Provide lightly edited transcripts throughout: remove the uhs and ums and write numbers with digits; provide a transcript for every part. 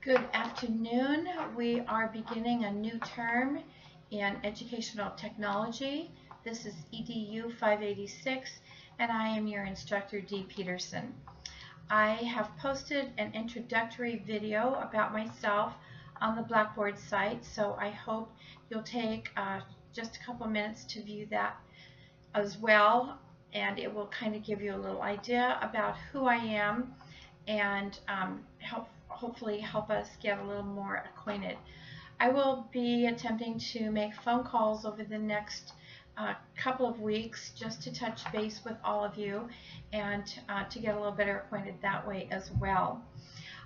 Good afternoon. We are beginning a new term in educational technology. This is EDU 586 and I am your instructor, Dee Peterson. I have posted an introductory video about myself on the Blackboard site, so I hope you'll take just a couple minutes to view that as well, and it will kind of give you a little idea about who I am and hopefully help us get a little more acquainted. I will be attempting to make phone calls over the next couple of weeks just to touch base with all of you and to get a little better acquainted that way as well.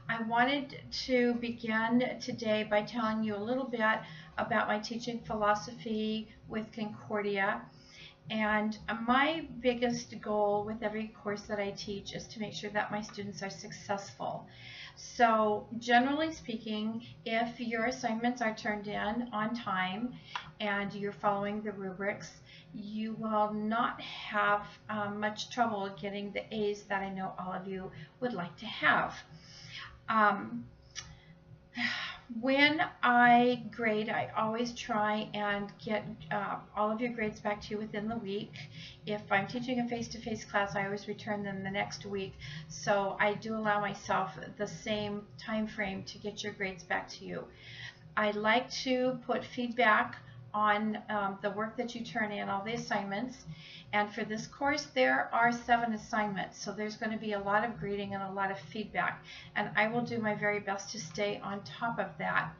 I wanted to begin today by telling you a little bit about my teaching philosophy with Concordia. And my biggest goal with every course that I teach is to make sure that my students are successful. So generally speaking, if your assignments are turned in on time and you're following the rubrics, you will not have much trouble getting the A's that I know all of you would like to have. When I grade, I always try and get all of your grades back to you within the week. If I'm teaching a face-to-face class, I always return them the next week. So I do allow myself the same time frame to get your grades back to you. I like to put feedback on the work that you turn in, all the assignments. And for this course, there are 7 assignments, so there's going to be a lot of grading and a lot of feedback, and I will do my very best to stay on top of that.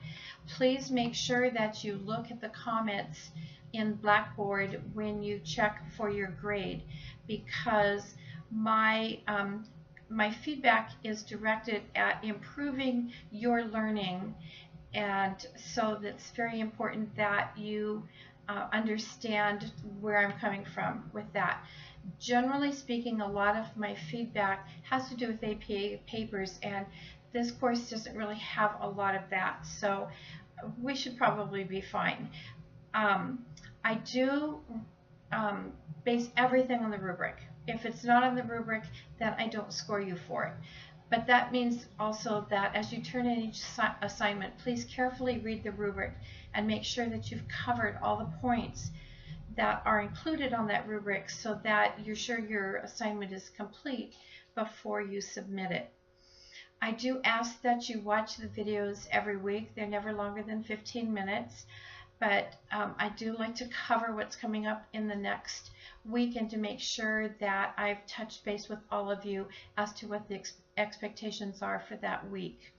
Please make sure that you look at the comments in Blackboard when you check for your grade, because my feedback is directed at improving your learning, and so it's very important that you understand where I'm coming from with that. Generally speaking, a lot of my feedback has to do with APA papers, and this course doesn't really have a lot of that, so we should probably be fine. I do base everything on the rubric. If it's not on the rubric, then I don't score you for it. But that means also that as you turn in each assignment, please carefully read the rubric and make sure that you've covered all the points that are included on that rubric so that you're sure your assignment is complete before you submit it. I do ask that you watch the videos every week. They're never longer than 15 minutes, but I do like to cover what's coming up in the next week and to make sure that I've touched base with all of you as to what the expectations are for that week.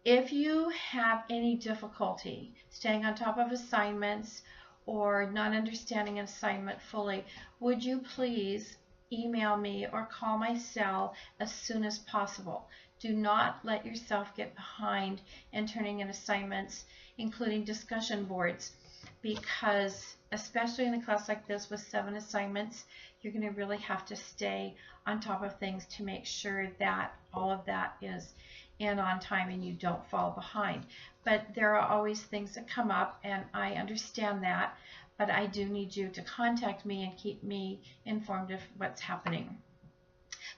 If you have any difficulty staying on top of assignments or not understanding an assignment fully, would you please email me or call my cell as soon as possible. Do not let yourself get behind in turning in assignments, including discussion boards, because especially in a class like this with 7 assignments, you're going to really have to stay on top of things to make sure that all of that is in on time and you don't fall behind. But there are always things that come up, and I understand that, but I do need you to contact me and keep me informed of what's happening.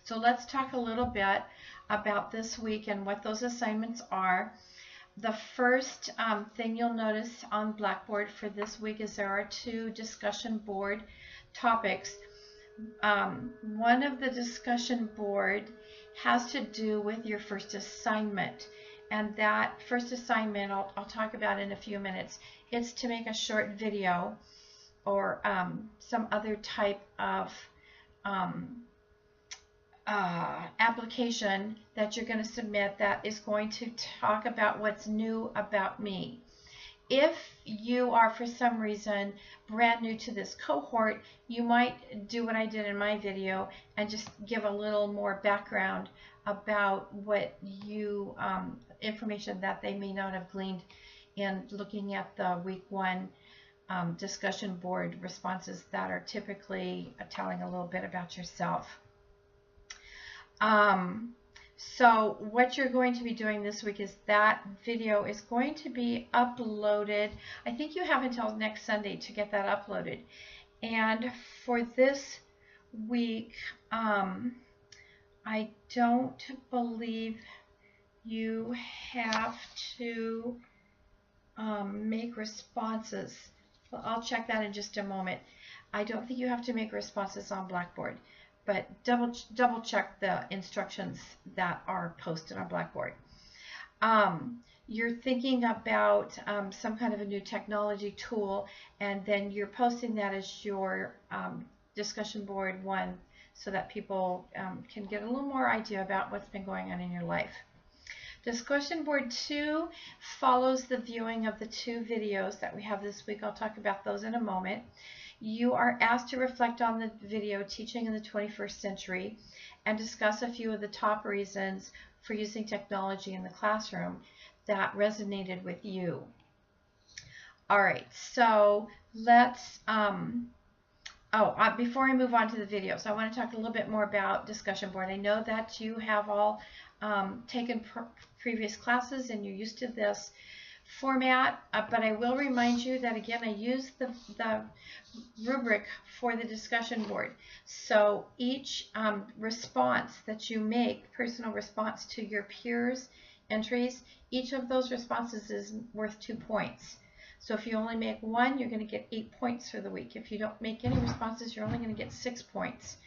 So let's talk a little bit about this week and what those assignments are. The first thing you'll notice on Blackboard for this week is there are 2 discussion board topics. One of the discussion board has to do with your first assignment, and that first assignment I'll talk about in a few minutes. It's to make a short video or some other type of application that you're going to submit that is going to talk about what's new about me. If you are for some reason brand new to this cohort, you might do what I did in my video and just give a little more background about what you information that they may not have gleaned in looking at the week 1 discussion board responses that are typically telling a little bit about yourself. So what you're going to be doing this week is that video is going to be uploaded. I think you have until next Sunday to get that uploaded. And for this week, I don't believe you have to make responses. Well, I'll check that in just a moment. I don't think you have to make responses on Blackboard, but double check the instructions that are posted on Blackboard. You're thinking about some kind of a new technology tool, and then you're posting that as your discussion board one, so that people can get a little more idea about what's been going on in your life. Discussion board 2 follows the viewing of the 2 videos that we have this week. I'll talk about those in a moment. You are asked to reflect on the video Teaching in the 21st Century and discuss a few of the top reasons for using technology in the classroom that resonated with you. All right, so let's before I move on to the videos, I want to talk a little bit more about discussion board. I know that you have all taken previous classes and you're used to this format, but I will remind you that again I use the rubric for the discussion board. So each response that you make, personal response to your peers' entries, each of those responses is worth 2 points. So if you only make 1, you're going to get 8 points for the week. If you don't make any responses, you're only going to get 6 points.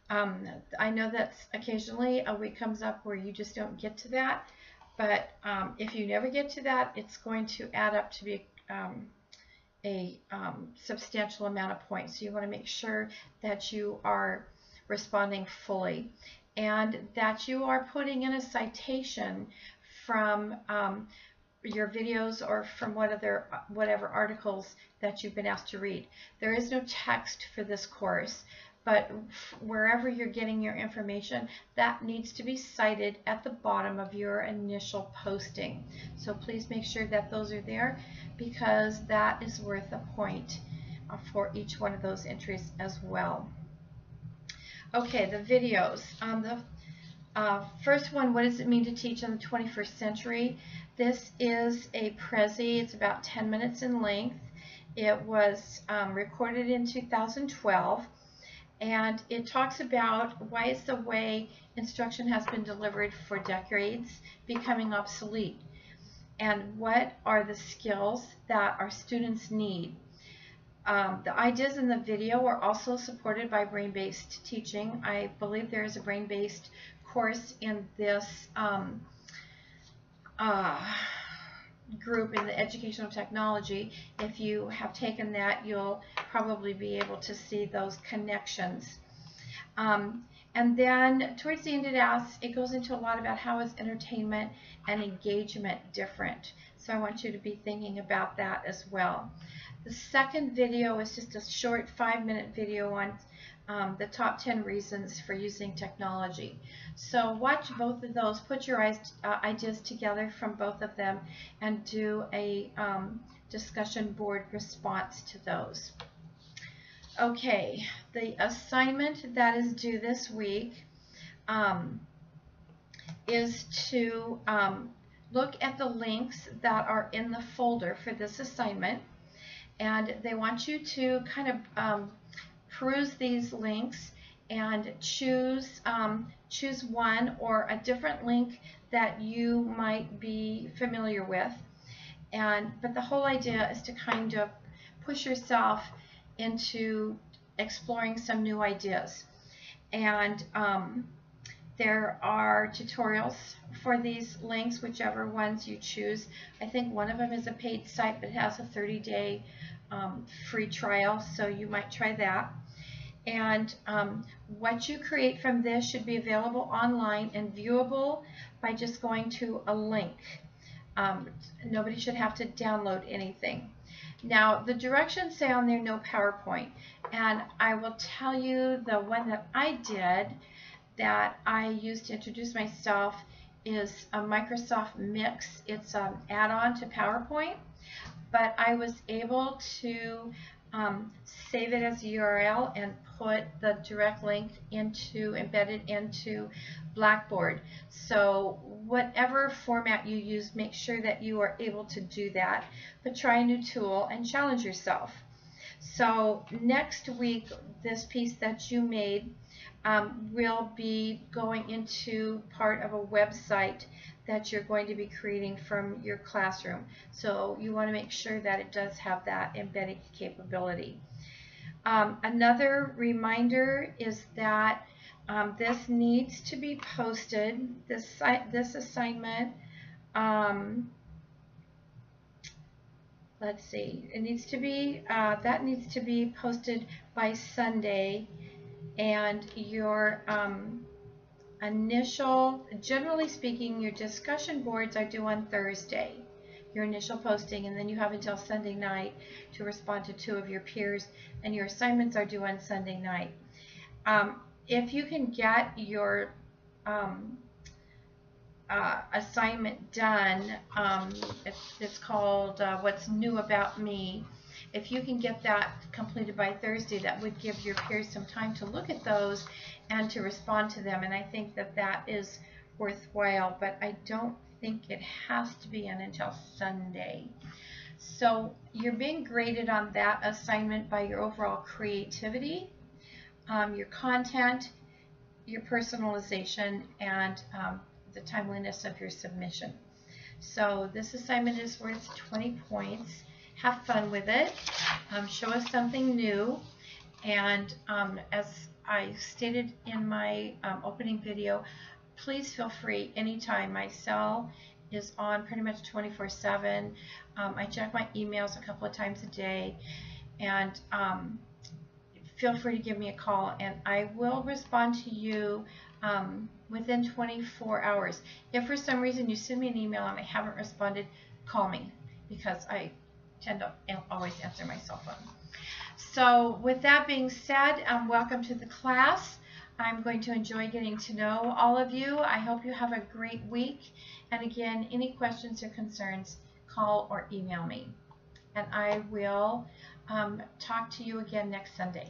I know that occasionally a week comes up where you just don't get to that, but if you never get to that, it's going to add up to be a substantial amount of points. So you want to make sure that you are responding fully and that you are putting in a citation from your videos or from whatever articles that you've been asked to read. There is no text for this course, but wherever you're getting your information, that needs to be cited at the bottom of your initial posting. So please make sure that those are there, because that is worth a point for each one of those entries as well. Okay, the videos. The first one, what does it mean to teach in the 21st century? This is a Prezi. It's about 10 minutes in length. It was recorded in 2012, and it talks about why is the way instruction has been delivered for decades becoming obsolete, and what are the skills that our students need. The ideas in the video are also supported by brain-based teaching. I believe there is a brain-based course in this group in the educational technology. If you have taken that, you'll probably be able to see those connections. And then towards the end it goes into a lot about how is entertainment and engagement different. So I want you to be thinking about that as well. The second video is just a short 5-minute video on the top 10 reasons for using technology. So watch both of those, put your ideas together from both of them, and do a discussion board response to those. Okay, the assignment that is due this week is to look at the links that are in the folder for this assignment, and they want you to kind of peruse these links and choose one or a different link that you might be familiar with. But the whole idea is to kind of push yourself into exploring some new ideas. And there are tutorials for these links, whichever ones you choose. I think one of them is a paid site, but it has a 30-day free trial, so you might try that. And what you create from this should be available online and viewable by just going to a link. Nobody should have to download anything. Now, the directions say on there no PowerPoint, and I will tell you the one that I did that I used to introduce myself is a Microsoft Mix. It's an add-on to PowerPoint, but I was able to save it as a URL and put the direct link embedded into Blackboard. So whatever format you use, make sure that you are able to do that, but try a new tool and challenge yourself. So next week, this piece that you made, will be going into part of a website that you're going to be creating from your classroom. So you want to make sure that it does have that embedded capability. Another reminder is that this needs to be posted, this assignment. Let's see, it needs to be, that needs to be posted by Sunday, and your generally speaking, your discussion boards are due on Thursday, your initial posting, and then you have until Sunday night to respond to 2 of your peers, and your assignments are due on Sunday night. If you can get your assignment done, it's called What's New About Me. If you can get that completed by Thursday, that would give your peers some time to look at those and to respond to them, and I think that that is worthwhile, but I don't think it has to be in until Sunday. So you're being graded on that assignment by your overall creativity, your content, your personalization, and the timeliness of your submission. So this assignment is worth 20 points. Have fun with it. Show us something new. And as I stated in my opening video, please feel free anytime. My cell is on pretty much 24/7. I check my emails a couple of times a day, and feel free to give me a call, and I will respond to you within 24 hours. If for some reason you send me an email and I haven't responded, call me, because I tend to always answer my cell phone. So with that being said, welcome to the class. I'm going to enjoy getting to know all of you. I hope you have a great week. And again, any questions or concerns, call or email me. And I will talk to you again next Sunday.